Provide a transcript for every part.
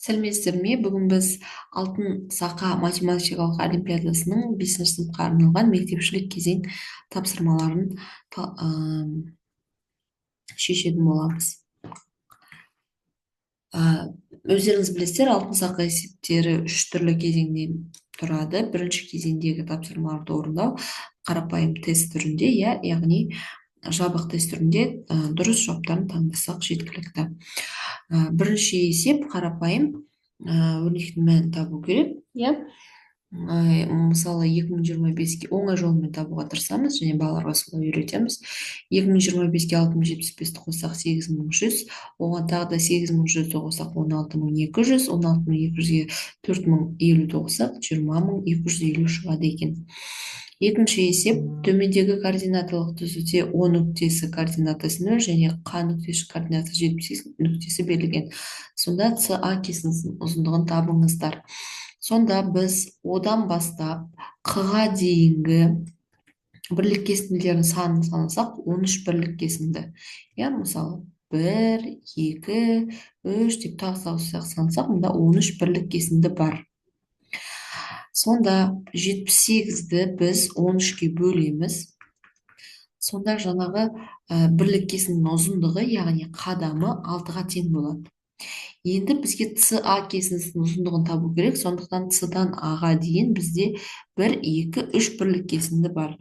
Сәлеметсіздер ме? Бүгін біз алтын сақа математикалық олимпиадасының 5 сыныпқа арналған мектепшілік кезең тапсырмаларын шешетін боламыз. Өздеріңіз білесіздер, алтын сақа есептері 3 түрлі кезеңнен тұрады. Бірінші кезеңдегі тапсырмаларды орындау қарапайым тест түрінде, яғни жабық тест түрінде дұрыс жауаптарын таңдасақ жеткілікті. Бірінші есеп қарапайым өрнектің мәнін табу керек, мысалы 2025-ке оңай жолмен табуға тырысамыз және балаларға солай үйретеміз. 2025-ке 6075-ті қоссақ 8100, оған тағы да 8100-ді қоссақ 16200, 16200-ге 4050-ді қоссақ 20250 шығады екен. Екінші есеп, төмендегі координаталық түзуде О нүктесі координатасы 0 және Q нүктесі координатасы 78 нүктесі берілген. Сонда СА кесінісінің ұзындығын табыңыздар. Сонда біз одан бастап Q-ға дейінгі бірлік кесінділердің санын санасақ, 13 бірлік кесінді. Мысалы 1, 2, 3 деп тағы сансақ, мұнда 13 бірлік кесінді бар. Сонда 78-ді біз 13-ке бөлеміз. Сонда жаңағы бірлік кесіндің ұзындығы, яғни қадамы 6-ға тең болады. Енді бізге СА кесінісінің ұзындығын табу керек, сондықтан С-дан А-ға дейін бізде 1, 2, 3 бірлік кесінді бар.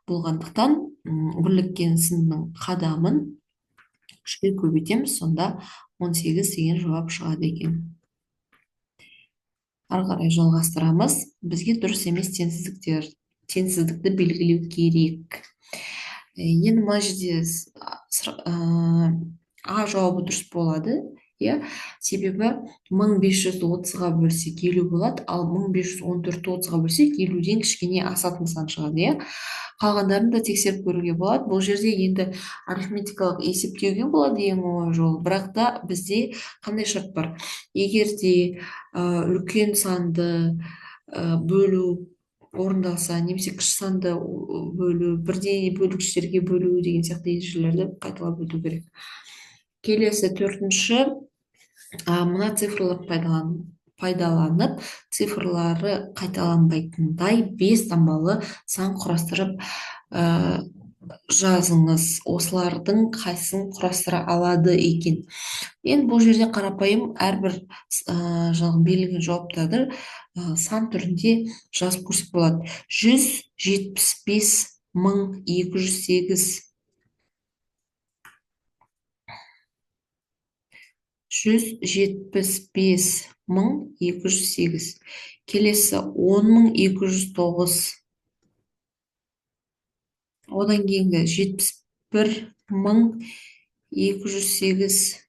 Болғандықтан бірлік кесінінің қадамын 3-ке көбейтеміз, сонда 18 деген жауап шығады екен. Ары қарай жалғастырамыз. Бізге дұрыс емес теңсіздікті белгілеу керек. Енді мына жерде А жауабы дұрыс болады, себебі 1530-ға бөлсек 50 болады, ал 1514-ті 30-ға бөлсек 50-ден кішкене асатын сан шығады. Қалғандарын да тексеріп көруге болады. Бұл жерде енді арифметикалық есептеуге болады ең оңай жол, бірақ та бізде қандай шарт бар? Егер де үлкен санды бөлу орындалса, немесе кіші санды бөлу, бірдей бөлгіштерге бөлу деген сияқты ережелерді қайталап өту керек. Келесі төртінші, мына цифрлар пайдаланып, цифрлары қайталанбайтындай 5 таңбалы сан құрастырып жазыңыз. Осылардың қайсысын құрастыра алады екен? Енді бұл жерде қарапайым әрбір берілген жауаптарды сан түрінде жазып көрсек болады. 175.208. 175.208. Келесі 10.209. Одан кейінгі 71.208.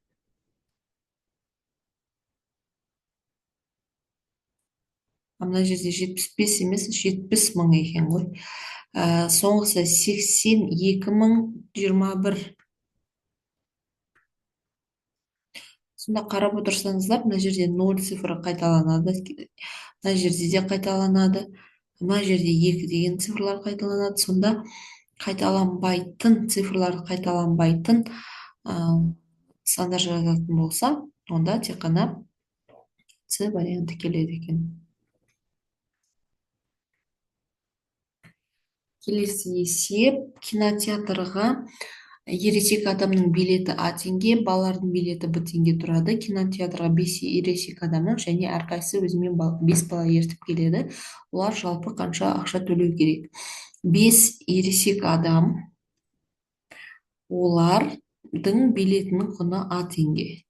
Мына жерде 75 емес, 70.000 екен ғой. Соңғысы 82.021. Сонда қарап отырсаңыздар, мына жерде 0 цифры қайталанады, мына жерде де қайталанады, мына жерде 2 деген цифрлар қайталанады. Сонда қайталанбайтын цифрлар қайталанбайтын сандар жазатын болса, онда тек қана С варианты келеді екен. Келесі есеп, кинотеатрға ересек адамның билеті А теңге, балалардың билеті Б теңге тұрады. Кинотеатрға 5 ересек адамның және әрқайсысы өзімен 5 бала ертіп келеді. Олар жалпы қанша ақша төлеу керек? 5 ересек адам, олардың билетінің құны А теңге.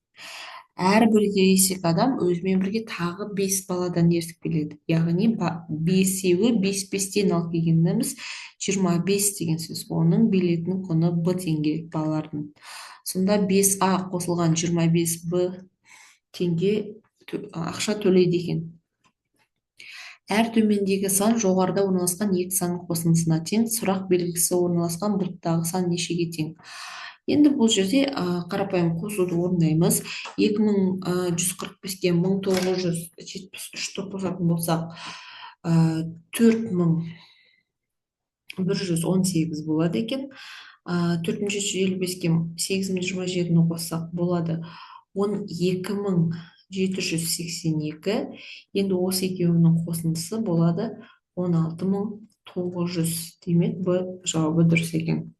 Әрбір ересек адам өзімен бірге тағы 5 баладан ертіп келеді. Яғни 5-еуі 5-5-тен алып келгеніміз 25 деген сөз. Оның билетінің құны Б теңге балалардың. Сонда 5А қосылған 25 Б теңге ақша төлейді екен. Әр төмендегі сан жоғарыда орналасқан 2 санның қосындысына тең. Сұрақ белгісі орналасқан бұлттағы сан нешеге тең? Енді бұл жерде қарапайым қосуды орындаймыз. 2145-ке 1973-ті қосатын болсақ, 4118 болады екен. 4755-ке 8027-ні қоссақ болады 12000 782. Енді осы екеуінің қосындысы болады 16.900. Демек, Б жауабы дұрыс екен.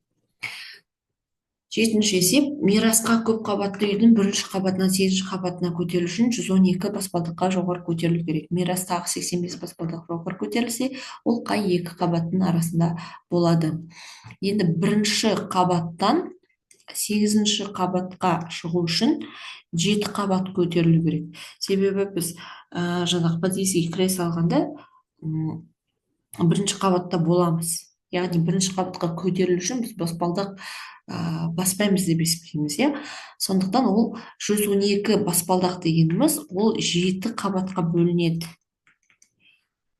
Жетінші есеп, мирасқа көп қабатты үйдің бірінші қабатынан 8-ші қабатына көтерілу үшін 112 баспалдаққа жоғары көтерілу керек. Мирастағы 85 баспалдақ жоғары көтерілсе, ол қай екі қабаттың арасында болады? Енді бірінші қабаттан 8-ші қабатқа шығу үшін 7 қабат көтерілу керек. Себебі біз жаңағы подъездге кіре салғанда бірінші қабатта боламыз. Яғни бірінші қабатқа көтерілу үшін біз баспалдақ баспаймыз деп есептейміз, иә. Сондықтан ол 112 баспалдақ дегеніміз ол 7 қабатқа бөлінеді.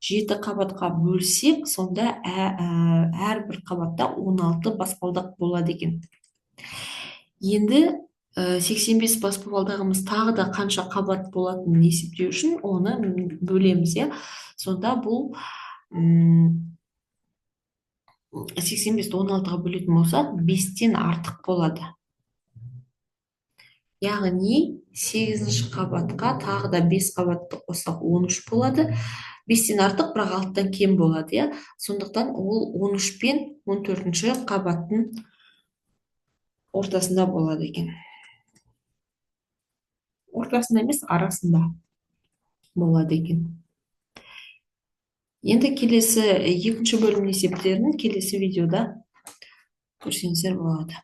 7 қабатқа бөлсек, сонда әрбір қабатта 16 баспалдақ болады екен. Енді 85 баспалдағымыз тағы да қанша қабат болатынын есептеу үшін оны бөлеміз, иә. Сонда бұл 85-ті 16-ға бөлетін болсақ, 5-тен артық болады. Яғни 8-ші қабатқа тағы да 5 қабатты қоссақ 13 болады. 5-тен артық, бірақ 6-тан кем болады, иә. Сондықтан ол 13 пен 14-ші қабаттың ортасында болады екен. Ортасында емес, арасында болады екен. Енді келесі екінші бөлім есептерін келесі видеода көрсеңіздер болады.